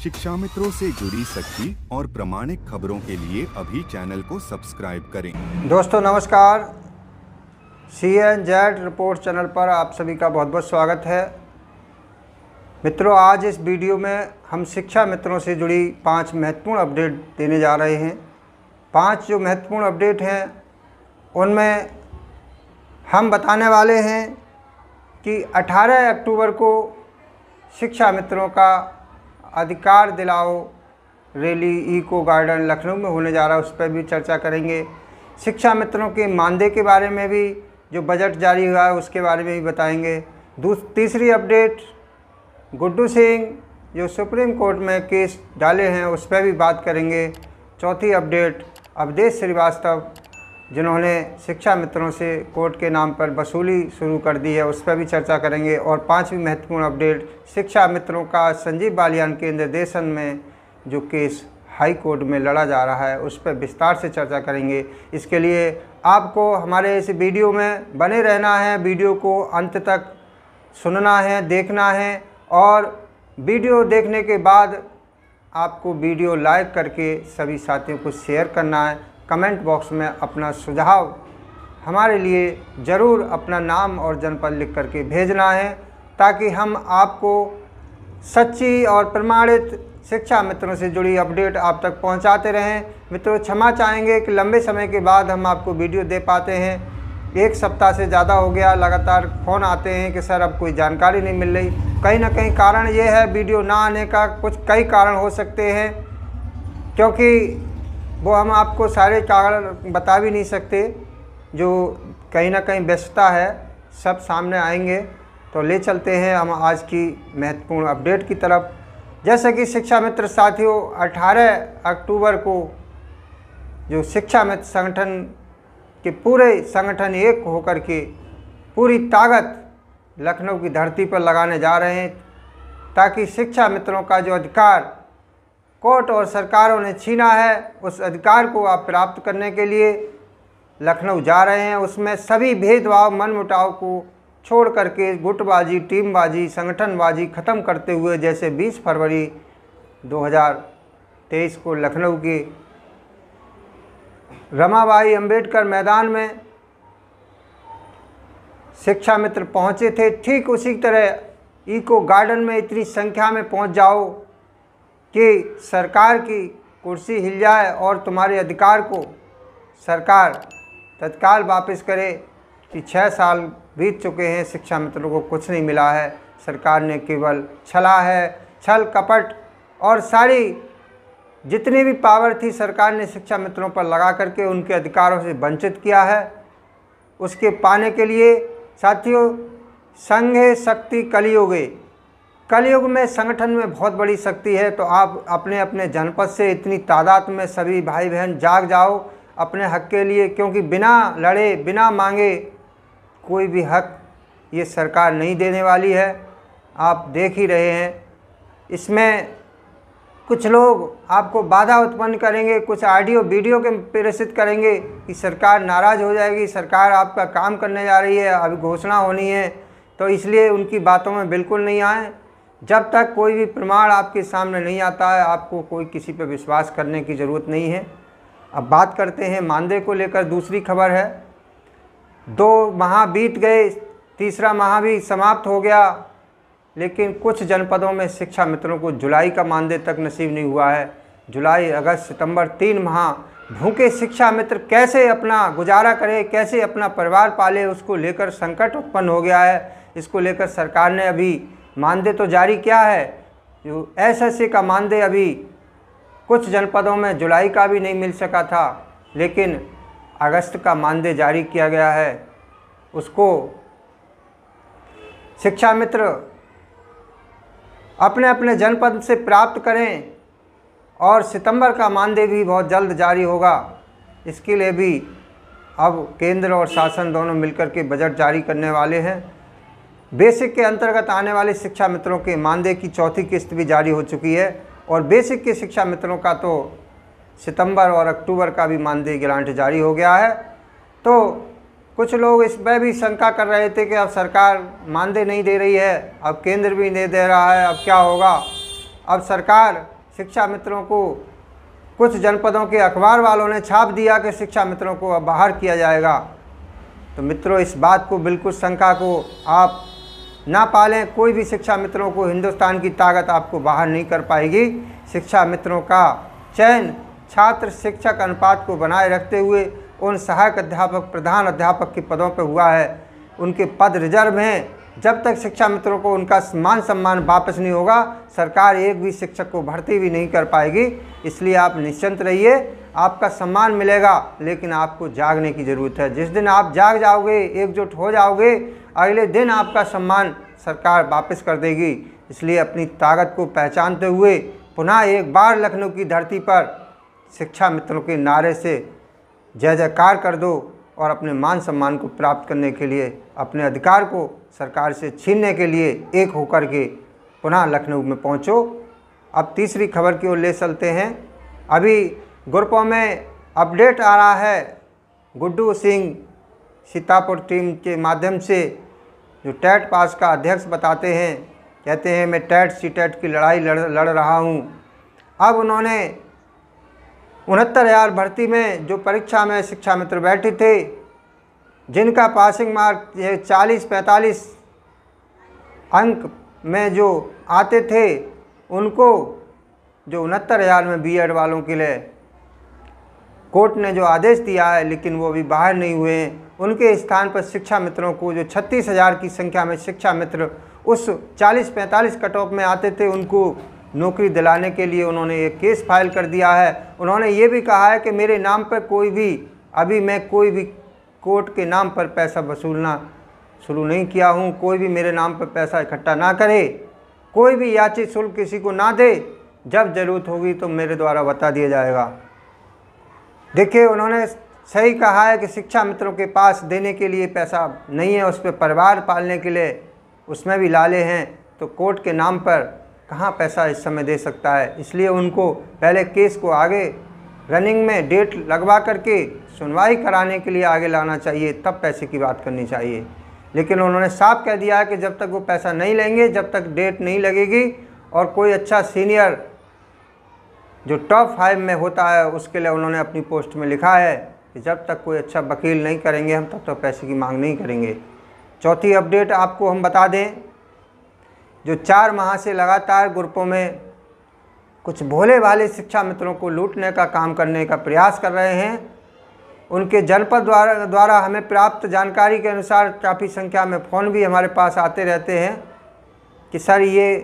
शिक्षा मित्रों से जुड़ी सच्ची और प्रामाणिक खबरों के लिए अभी चैनल को सब्सक्राइब करें। दोस्तों नमस्कार, CNZ रिपोर्ट चैनल पर आप सभी का बहुत बहुत स्वागत है। मित्रों, आज इस वीडियो में हम शिक्षा मित्रों से जुड़ी 5 महत्वपूर्ण अपडेट देने जा रहे हैं। 5 जो महत्वपूर्ण अपडेट हैं उनमें हम बताने वाले हैं कि 18 अक्टूबर को शिक्षा मित्रों का अधिकार दिलाओ रैली इको गार्डन लखनऊ में होने जा रहा है, उस पर भी चर्चा करेंगे। शिक्षा मित्रों के मानदेय के बारे में भी, जो बजट जारी हुआ है उसके बारे में भी बताएंगे। तीसरी अपडेट, गुड्डू सिंह जो सुप्रीम कोर्ट में केस डाले हैं उस पर भी बात करेंगे। चौथी अपडेट, अवधेश श्रीवास्तव जिन्होंने शिक्षा मित्रों से कोर्ट के नाम पर वसूली शुरू कर दी है, उस पर भी चर्चा करेंगे। और 5वीं महत्वपूर्ण अपडेट, शिक्षा मित्रों का संजीव बालियान के निर्देशन में जो केस हाई कोर्ट में लड़ा जा रहा है उस पर विस्तार से चर्चा करेंगे। इसके लिए आपको हमारे इस वीडियो में बने रहना है, वीडियो को अंत तक सुनना है, देखना है, और वीडियो देखने के बाद आपको वीडियो लाइक करके सभी साथियों को शेयर करना है। कमेंट बॉक्स में अपना सुझाव हमारे लिए ज़रूर अपना नाम और जनपद लिख करके भेजना है, ताकि हम आपको सच्ची और प्रमाणित शिक्षा मित्रों से जुड़ी अपडेट आप तक पहुंचाते रहें। मित्रों, क्षमा चाहेंगे कि लंबे समय के बाद हम आपको वीडियो दे पाते हैं। 1 सप्ताह से ज़्यादा हो गया, लगातार फ़ोन आते हैं कि सर अब कोई जानकारी नहीं मिल रही। कहीं ना कहीं कारण ये है वीडियो ना आने का, कुछ कई कारण हो सकते हैं, क्योंकि वो हम आपको सारे कारण बता भी नहीं सकते। जो कहीं ना कहीं व्यस्तता है, सब सामने आएंगे। तो ले चलते हैं हम आज की महत्वपूर्ण अपडेट की तरफ। जैसे कि शिक्षा मित्र साथियों, 18 अक्टूबर को जो शिक्षा मित्र संगठन के पूरे संगठन एक होकर के पूरी ताकत लखनऊ की धरती पर लगाने जा रहे हैं, ताकि शिक्षा मित्रों का जो अधिकार कोर्ट और सरकारों ने छीना है उस अधिकार को आप प्राप्त करने के लिए लखनऊ जा रहे हैं। उसमें सभी भेदभाव मनमुटाव को छोड़ करके गुटबाजी, टीमबाजी, संगठनबाजी ख़त्म करते हुए, जैसे 20 फरवरी 2023 को लखनऊ के रमाबाई अंबेडकर मैदान में शिक्षा मित्र पहुंचे थे, ठीक उसी तरह इको गार्डन में इतनी संख्या में पहुंच जाओ कि सरकार की कुर्सी हिल जाए और तुम्हारे अधिकार को सरकार तत्काल वापस करे। कि 6 साल बीत चुके हैं, शिक्षा मित्रों को कुछ नहीं मिला है। सरकार ने केवल छला है, छल कपट और सारी जितनी भी पावर थी सरकार ने शिक्षा मित्रों पर लगा करके उनके अधिकारों से वंचित किया है। उसके पाने के लिए साथियों, संघे शक्ति कलियुगे, कलयुग में संगठन में बहुत बड़ी शक्ति है। तो आप अपने अपने जनपद से इतनी तादाद में सभी भाई बहन जाग जाओ अपने हक के लिए, क्योंकि बिना लड़े बिना मांगे कोई भी हक ये सरकार नहीं देने वाली है। आप देख ही रहे हैं, इसमें कुछ लोग आपको बाधा उत्पन्न करेंगे, कुछ ऑडियो वीडियो के प्रेषित करेंगे कि सरकार नाराज़ हो जाएगी, सरकार आपका काम करने जा रही है, अभी घोषणा होनी है। तो इसलिए उनकी बातों में बिल्कुल नहीं आए। जब तक कोई भी प्रमाण आपके सामने नहीं आता है, आपको कोई किसी पर विश्वास करने की ज़रूरत नहीं है। अब बात करते हैं मानदेय को लेकर। दूसरी खबर है, 2 माह बीत गए, तीसरा माह भी समाप्त हो गया, लेकिन कुछ जनपदों में शिक्षा मित्रों को जुलाई का मानदेय तक नसीब नहीं हुआ है। जुलाई, अगस्त, सितंबर 3 माह भूखे शिक्षा मित्र कैसे अपना गुजारा करें, कैसे अपना परिवार पाले, उसको लेकर संकट उत्पन्न हो गया है। इसको लेकर सरकार ने अभी मानदेय तो जारी किया है, जो SSA का मानदेय अभी कुछ जनपदों में जुलाई का भी नहीं मिल सका था, लेकिन अगस्त का मानदेय जारी किया गया है। उसको शिक्षा मित्र अपने अपने जनपद से प्राप्त करें, और सितंबर का मानदेय भी बहुत जल्द जारी होगा। इसके लिए भी अब केंद्र और शासन दोनों मिलकर के बजट जारी करने वाले हैं। बेसिक के अंतर्गत आने वाले शिक्षा मित्रों के मानदेय की 4थी किस्त भी जारी हो चुकी है, और बेसिक के शिक्षा मित्रों का तो सितंबर और अक्टूबर का भी मानदेय ग्रांट जारी हो गया है। तो कुछ लोग इस पर भी शंका कर रहे थे कि अब सरकार मानदेय नहीं दे रही है, अब केंद्र भी नहीं दे रहा है, अब क्या होगा। अब सरकार शिक्षा मित्रों को, कुछ जनपदों के अखबार वालों ने छाप दिया कि शिक्षा मित्रों को अब बाहर किया जाएगा। तो मित्रों, इस बात को बिल्कुल शंका को आप ना पालें। कोई भी शिक्षा मित्रों को हिंदुस्तान की ताकत आपको बाहर नहीं कर पाएगी। शिक्षा मित्रों का चयन छात्र शिक्षक अनुपात को बनाए रखते हुए उन सहायक अध्यापक, प्रधान अध्यापक के पदों पर हुआ है। उनके पद रिजर्व हैं। जब तक शिक्षा मित्रों को उनका मान सम्मान वापस नहीं होगा, सरकार एक भी शिक्षक को भर्ती भी नहीं कर पाएगी। इसलिए आप निश्चिंत रहिए, आपका सम्मान मिलेगा, लेकिन आपको जागने की ज़रूरत है। जिस दिन आप जाग जाओगे, एकजुट हो जाओगे, अगले दिन आपका सम्मान सरकार वापस कर देगी। इसलिए अपनी ताकत को पहचानते हुए पुनः एक बार लखनऊ की धरती पर शिक्षा मित्रों के नारे से जय जयकार कर दो और अपने मान सम्मान को प्राप्त करने के लिए, अपने अधिकार को सरकार से छीनने के लिए एक होकर के पुनः लखनऊ में पहुंचो। अब तीसरी खबर की ओर ले चलते हैं। अभी ग्रुपों में अपडेट आ रहा है। गुड्डू सिंह सीतापुर टीम के माध्यम से, जो टेट पास का अध्यक्ष बताते हैं, कहते हैं मैं टेट सीटेट की लड़ाई लड़ रहा हूं। अब उन्होंने 69,000 भर्ती में जो परीक्षा में शिक्षा मित्र बैठे थे, जिनका पासिंग मार्क 40-45 अंक में जो आते थे, उनको जो 69,000 में बीएड वालों के लिए कोर्ट ने जो आदेश दिया है, लेकिन वो अभी बाहर नहीं हुए हैं। उनके स्थान पर शिक्षा मित्रों को, जो 36,000 की संख्या में शिक्षा मित्र उस 40-45 कट ऑफ में आते थे, उनको नौकरी दिलाने के लिए उन्होंने एक केस फाइल कर दिया है। उन्होंने ये भी कहा है कि मेरे नाम पर कोई भी, अभी मैं कोई भी कोर्ट के नाम पर पैसा वसूलना शुरू नहीं किया हूँ। कोई भी मेरे नाम पर पैसा इकट्ठा ना करे, कोई भी याचित शुल्क किसी को ना दे। जब ज़रूरत होगी तो मेरे द्वारा बता दिया जाएगा। देखिए, उन्होंने सही कहा है कि शिक्षा मित्रों के पास देने के लिए पैसा नहीं है, उस पर परिवार पालने के लिए उसमें भी लाले हैं, तो कोर्ट के नाम पर कहाँ पैसा इस समय दे सकता है। इसलिए उनको पहले केस को आगे रनिंग में डेट लगवा करके सुनवाई कराने के लिए आगे लाना चाहिए, तब पैसे की बात करनी चाहिए। लेकिन उन्होंने साफ कह दिया है कि जब तक वो पैसा नहीं लेंगे, जब तक डेट नहीं लगेगी और कोई अच्छा सीनियर जो टॉप 5 में होता है, उसके लिए उन्होंने अपनी पोस्ट में लिखा है कि जब तक कोई अच्छा वकील नहीं करेंगे हम, तब तक पैसे की मांग नहीं करेंगे। चौथी अपडेट आपको हम बता दें, जो 4 माह से लगातार ग्रुपों में कुछ भोले भाले शिक्षा मित्रों को लूटने का काम करने का प्रयास कर रहे हैं, उनके जनपद द्वारा हमें प्राप्त जानकारी के अनुसार काफ़ी संख्या में फ़ोन भी हमारे पास आते रहते हैं कि सर ये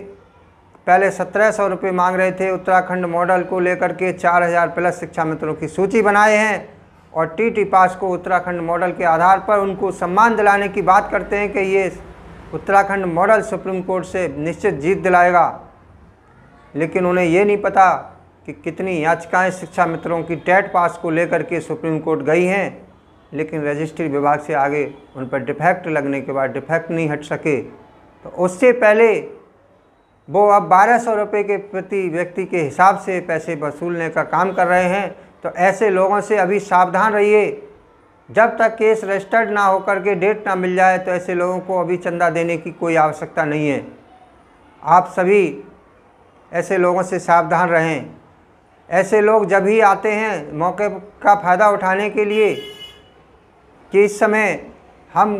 पहले 1700 रुपये मांग रहे थे। उत्तराखंड मॉडल को लेकर के 4000 प्लस शिक्षा मित्रों की सूची बनाए हैं और टीटी पास को उत्तराखंड मॉडल के आधार पर उनको सम्मान दिलाने की बात करते हैं कि ये उत्तराखंड मॉडल सुप्रीम कोर्ट से निश्चित जीत दिलाएगा। लेकिन उन्हें ये नहीं पता कि कितनी याचिकाएं शिक्षा मित्रों की टेट पास को लेकर के सुप्रीम कोर्ट गई हैं, लेकिन रजिस्ट्री विभाग से आगे उन पर डिफेक्ट लगने के बाद डिफेक्ट नहीं हट सके। तो उससे पहले वो अब 1200 रुपये के प्रति व्यक्ति के हिसाब से पैसे वसूलने का काम कर रहे हैं। तो ऐसे लोगों से अभी सावधान रहिए। जब तक केस रजिस्टर्ड ना होकर के डेट ना मिल जाए, तो ऐसे लोगों को अभी चंदा देने की कोई आवश्यकता नहीं है। आप सभी ऐसे लोगों से सावधान रहें। ऐसे लोग जब ही आते हैं मौके का फ़ायदा उठाने के लिए कि इस समय हम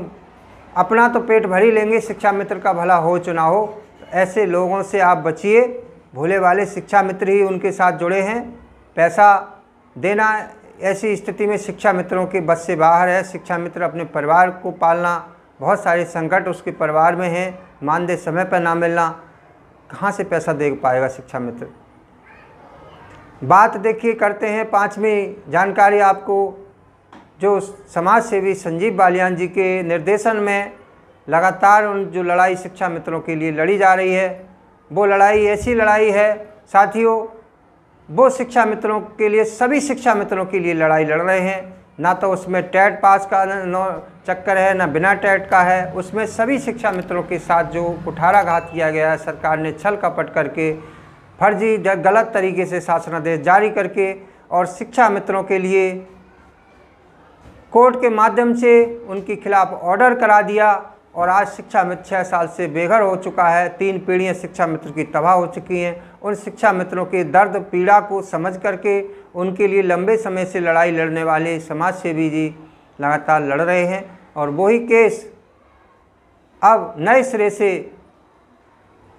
अपना तो पेट भर ही लेंगे, शिक्षा मित्र का भला हो चुना हो, तो ऐसे लोगों से आप बचिए। भोले वाले शिक्षा मित्र ही उनके साथ जुड़े हैं। पैसा देना ऐसी स्थिति में शिक्षा मित्रों के बस से बाहर है। शिक्षा मित्र अपने परिवार को पालना, बहुत सारे संकट उसके परिवार में हैं, मानदेय समय पर ना मिलना, कहाँ से पैसा दे पाएगा शिक्षा मित्र। बात देखिए करते हैं 5वीं जानकारी आपको, जो समाज सेवी संजीव बालियान जी के निर्देशन में लगातार उन जो लड़ाई शिक्षा मित्रों के लिए लड़ी जा रही है, वो लड़ाई ऐसी लड़ाई है साथियों, वो शिक्षा मित्रों के लिए, सभी शिक्षा मित्रों के लिए लड़ाई लड़ रहे हैं। ना तो उसमें टेट पास का चक्कर है, ना बिना टेट का है। उसमें सभी शिक्षा मित्रों के साथ जो कुठाराघात किया गया है, सरकार ने छल कपट करके, फर्जी गलत तरीके से शासनादेश जारी करके और शिक्षा मित्रों के लिए कोर्ट के माध्यम से उनके खिलाफ ऑर्डर करा दिया और आज शिक्षा मित्र 6 साल से बेघर हो चुका है। 3 पीढ़ियाँ शिक्षा मित्र की तबाह हो चुकी हैं। उन शिक्षा मित्रों के दर्द पीड़ा को समझ करके उनके लिए लंबे समय से लड़ाई लड़ने वाले समाज सेवी जी लगातार लड़ रहे हैं। और वही केस अब नए सिरे से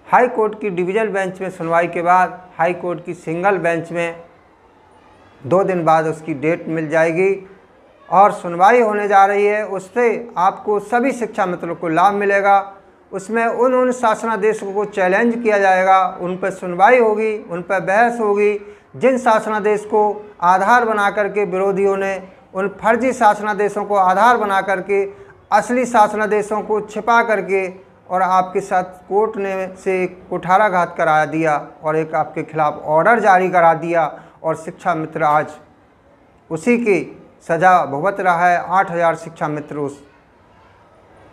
हाई कोर्ट की डिवीज़न बेंच में सुनवाई के बाद हाई कोर्ट की सिंगल बेंच में 2 दिन बाद उसकी डेट मिल जाएगी और सुनवाई होने जा रही है। उससे आपको सभी शिक्षा मित्रों को लाभ मिलेगा। उसमें उन शासनादेशों को चैलेंज किया जाएगा, उन पर सुनवाई होगी, उन पर बहस होगी। जिन शासनादेश को आधार बना करके विरोधियों ने उन फर्जी शासनादेशों को आधार बना करके असली शासनादेशों को छिपा करके और आपके साथ कोर्ट ने से कुठाराघात करा दिया और एक आपके खिलाफ ऑर्डर जारी करा दिया और शिक्षा मित्र आज उसी की सज़ा भुगत रहा है। 8000 शिक्षा मित्र उस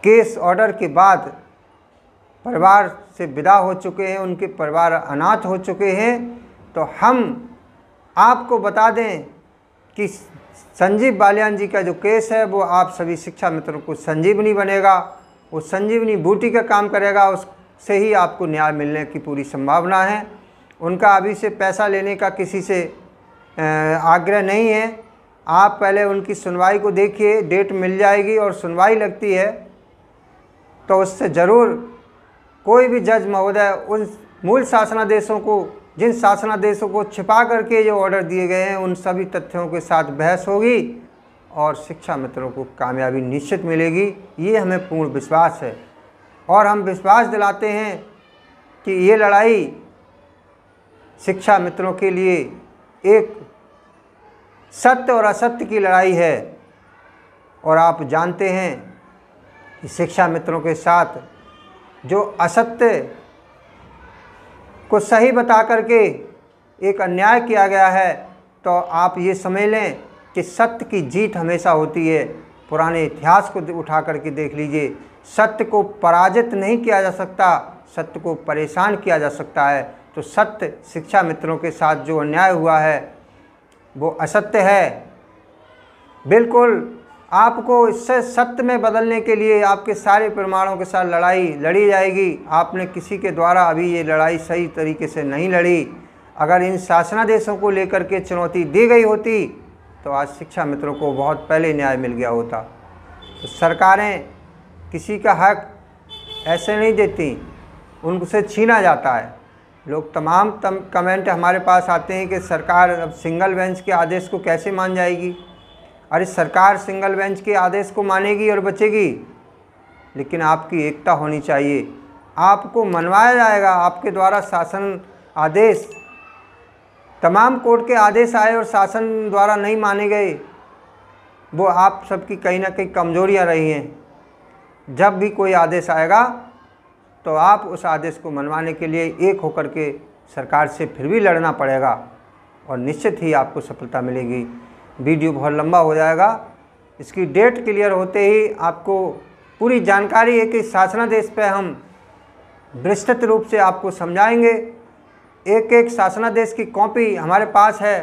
केस ऑर्डर के बाद परिवार से विदा हो चुके हैं, उनके परिवार अनाथ हो चुके हैं। तो हम आपको बता दें कि संजीव बालियान जी का जो केस है वो आप सभी शिक्षा मित्रों को संजीवनी बनेगा, वो संजीवनी बूटी का काम करेगा, उससे ही आपको न्याय मिलने की पूरी संभावना है। उनका अभी से पैसा लेने का किसी से आग्रह नहीं है। आप पहले उनकी सुनवाई को देखिए, डेट मिल जाएगी और सुनवाई लगती है तो उससे ज़रूर कोई भी जज महोदय उन मूल शासनादेशों को, जिन शासनादेशों को छिपा करके जो ऑर्डर दिए गए हैं, उन सभी तथ्यों के साथ बहस होगी और शिक्षा मित्रों को कामयाबी निश्चित मिलेगी। ये हमें पूर्ण विश्वास है और हम विश्वास दिलाते हैं कि ये लड़ाई शिक्षा मित्रों के लिए एक सत्य और असत्य की लड़ाई है। और आप जानते हैं कि शिक्षा मित्रों के साथ जो असत्य को सही बता करके एक अन्याय किया गया है, तो आप ये समझ लें कि सत्य की जीत हमेशा होती है। पुराने इतिहास को उठा करके देख लीजिए, सत्य को पराजित नहीं किया जा सकता, सत्य को परेशान किया जा सकता है। तो सत्य शिक्षा मित्रों के साथ जो अन्याय हुआ है वो असत्य है। बिल्कुल आपको इससे सत्य में बदलने के लिए आपके सारे प्रमाणों के साथ लड़ाई लड़ी जाएगी। आपने किसी के द्वारा अभी ये लड़ाई सही तरीके से नहीं लड़ी। अगर इन शासनादेशों को लेकर के चुनौती दी गई होती तो आज शिक्षा मित्रों को बहुत पहले न्याय मिल गया होता। तो सरकारें किसी का हक ऐसे नहीं देती, उनसे छीना जाता है। लोग तमाम कमेंट हमारे पास आते हैं कि सरकार अब सिंगल बेंच के आदेश को कैसे मान जाएगी। अरे सरकार सिंगल बेंच के आदेश को मानेगी और बचेगी, लेकिन आपकी एकता होनी चाहिए। आपको मनवाया जाएगा, आपके द्वारा शासन आदेश, तमाम कोर्ट के आदेश आए और शासन द्वारा नहीं माने गए, वो आप सबकी कहीं ना कहीं कमजोरियां रही हैं। जब भी कोई आदेश आएगा तो आप उस आदेश को मनवाने के लिए एक होकर के सरकार से फिर भी लड़ना पड़ेगा और निश्चित ही आपको सफलता मिलेगी। वीडियो बहुत लंबा हो जाएगा, इसकी डेट क्लियर होते ही आपको पूरी जानकारी एक एक शासनादेश पे हम विस्तृत रूप से आपको समझाएंगे। एक एक शासनादेश की कॉपी हमारे पास है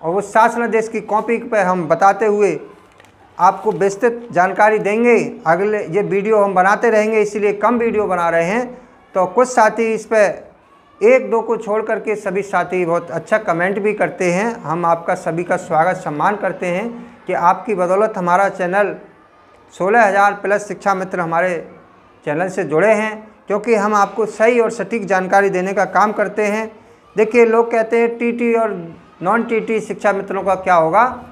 और उस शासनादेश की कॉपी पे हम बताते हुए आपको विस्तृत जानकारी देंगे। अगले ये वीडियो हम बनाते रहेंगे, इसीलिए कम वीडियो बना रहे हैं। तो कुछ साथी इस पर 1-2 को छोड़ करके सभी साथी बहुत अच्छा कमेंट भी करते हैं। हम आपका सभी का स्वागत सम्मान करते हैं कि आपकी बदौलत हमारा चैनल 16,000 प्लस शिक्षा मित्र हमारे चैनल से जुड़े हैं, क्योंकि हम आपको सही और सटीक जानकारी देने का काम करते हैं। देखिए, लोग कहते हैं टीटी और नॉन टीटी शिक्षा मित्रों का क्या होगा।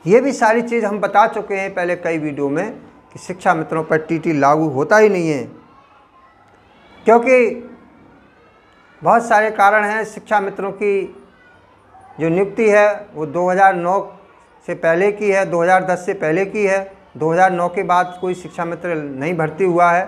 ये भी सारी चीज़ हम बता चुके हैं पहले कई वीडियो में कि शिक्षा मित्रों पर टीटी लागू होता ही नहीं है, क्योंकि बहुत सारे कारण हैं। शिक्षा मित्रों की जो नियुक्ति है वो 2009 से पहले की है, 2010 से पहले की है। 2009 के बाद कोई शिक्षा मित्र नहीं भर्ती हुआ है।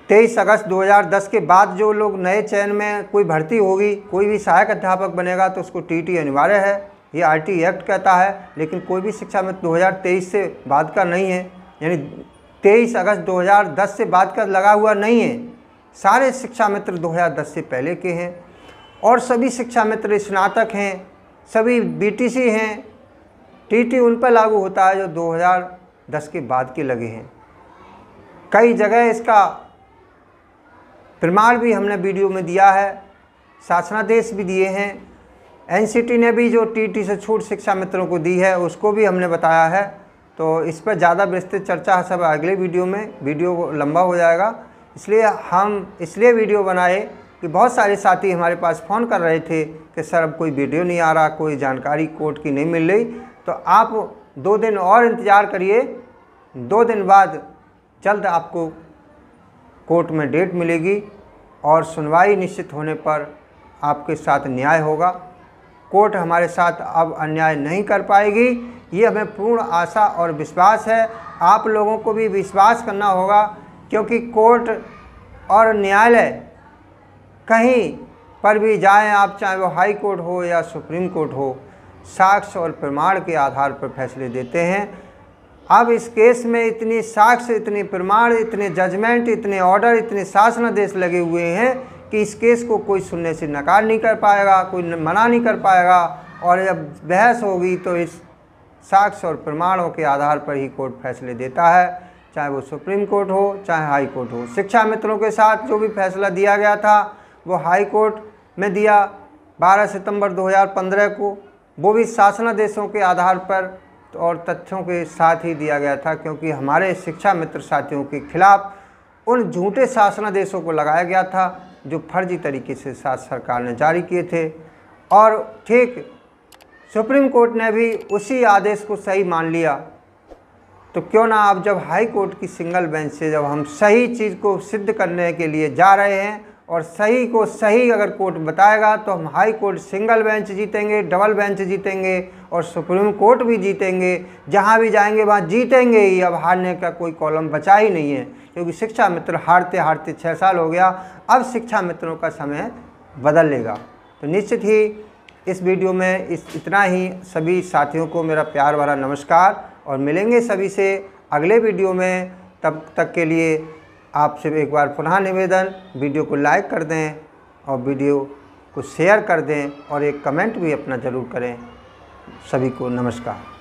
23 अगस्त 2010 के बाद जो लोग नए चयन में कोई भर्ती होगी, कोई भी सहायक अध्यापक बनेगा तो उसको टीटी अनिवार्य है, ये आरटी एक्ट कहता है। लेकिन कोई भी शिक्षा मित्र 2023 से बाद का नहीं है, यानी 23 अगस्त 2010 से बाद का लगा हुआ नहीं है। सारे शिक्षा मित्र 2010 से पहले के हैं और सभी शिक्षा मित्र स्नातक हैं, सभी बीटीसी हैं। टीटी उन पर लागू होता है जो 10 के बाद के लगे हैं। कई जगह इसका प्रमाण भी हमने वीडियो में दिया है, शासनादेश भी दिए हैं। एनसीटी ने भी जो टीटी से छूट शिक्षा मित्रों को दी है उसको भी हमने बताया है। तो इस पर ज़्यादा विस्तृत चर्चा सब अगले वीडियो में, वीडियो लंबा हो जाएगा, इसलिए हम इसलिए वीडियो बनाए कि बहुत सारे साथी हमारे पास फ़ोन कर रहे थे कि सर अब कोई वीडियो नहीं आ रहा, कोई जानकारी कोर्ट की नहीं मिल रही। तो आप 2 दिन और इंतज़ार करिए, 2 दिन बाद जल्द आपको कोर्ट में डेट मिलेगी और सुनवाई निश्चित होने पर आपके साथ न्याय होगा। कोर्ट हमारे साथ अब अन्याय नहीं कर पाएगी, ये हमें पूर्ण आशा और विश्वास है। आप लोगों को भी विश्वास करना होगा, क्योंकि कोर्ट और न्यायालय कहीं पर भी जाएं आप, चाहे वो हाई कोर्ट हो या सुप्रीम कोर्ट हो, साक्ष्य और प्रमाण के आधार पर फैसले देते हैं। अब इस केस में इतनी साक्ष्य, इतने प्रमाण, इतने जजमेंट, इतने ऑर्डर, इतने शासनादेश लगे हुए हैं कि इस केस को कोई सुनने से नकार नहीं कर पाएगा, कोई मना नहीं कर पाएगा। और जब बहस होगी तो इस साक्ष्य और प्रमाणों के आधार पर ही कोर्ट फैसले देता है, चाहे वो सुप्रीम कोर्ट हो चाहे हाई कोर्ट हो। शिक्षा मित्रों के साथ जो भी फैसला दिया गया था वो हाई कोर्ट में दिया 12 सितंबर 2015 को, वो भी शासनादेशों के आधार पर और तथ्यों के साथ ही दिया गया था, क्योंकि हमारे शिक्षा मित्र साथियों के खिलाफ उन झूठे शासनादेशों को लगाया गया था जो फर्जी तरीके से सरकार ने जारी किए थे। और ठीक सुप्रीम कोर्ट ने भी उसी आदेश को सही मान लिया। तो क्यों ना अब जब हाई कोर्ट की सिंगल बेंच से जब हम सही चीज़ को सिद्ध करने के लिए जा रहे हैं और सही को सही अगर कोर्ट बताएगा तो हम हाई कोर्ट सिंगल बेंच जीतेंगे, डबल बेंच जीतेंगे और सुप्रीम कोर्ट भी जीतेंगे। जहाँ भी जाएंगे वहाँ जीतेंगे ही, अब हारने का कोई कॉलम बचा ही नहीं है, क्योंकि शिक्षा मित्र हारते हारते 6 साल हो गया। अब शिक्षा मित्रों का समय बदल लेगा। तो निश्चित ही इस वीडियो में इतना ही। सभी साथियों को मेरा प्यार भरा नमस्कार और मिलेंगे सभी से अगले वीडियो में। तब तक के लिए आपसे एक बार पुनः निवेदन, वीडियो को लाइक कर दें और वीडियो को शेयर कर दें और एक कमेंट भी अपना ज़रूर करें। सभी को नमस्कार।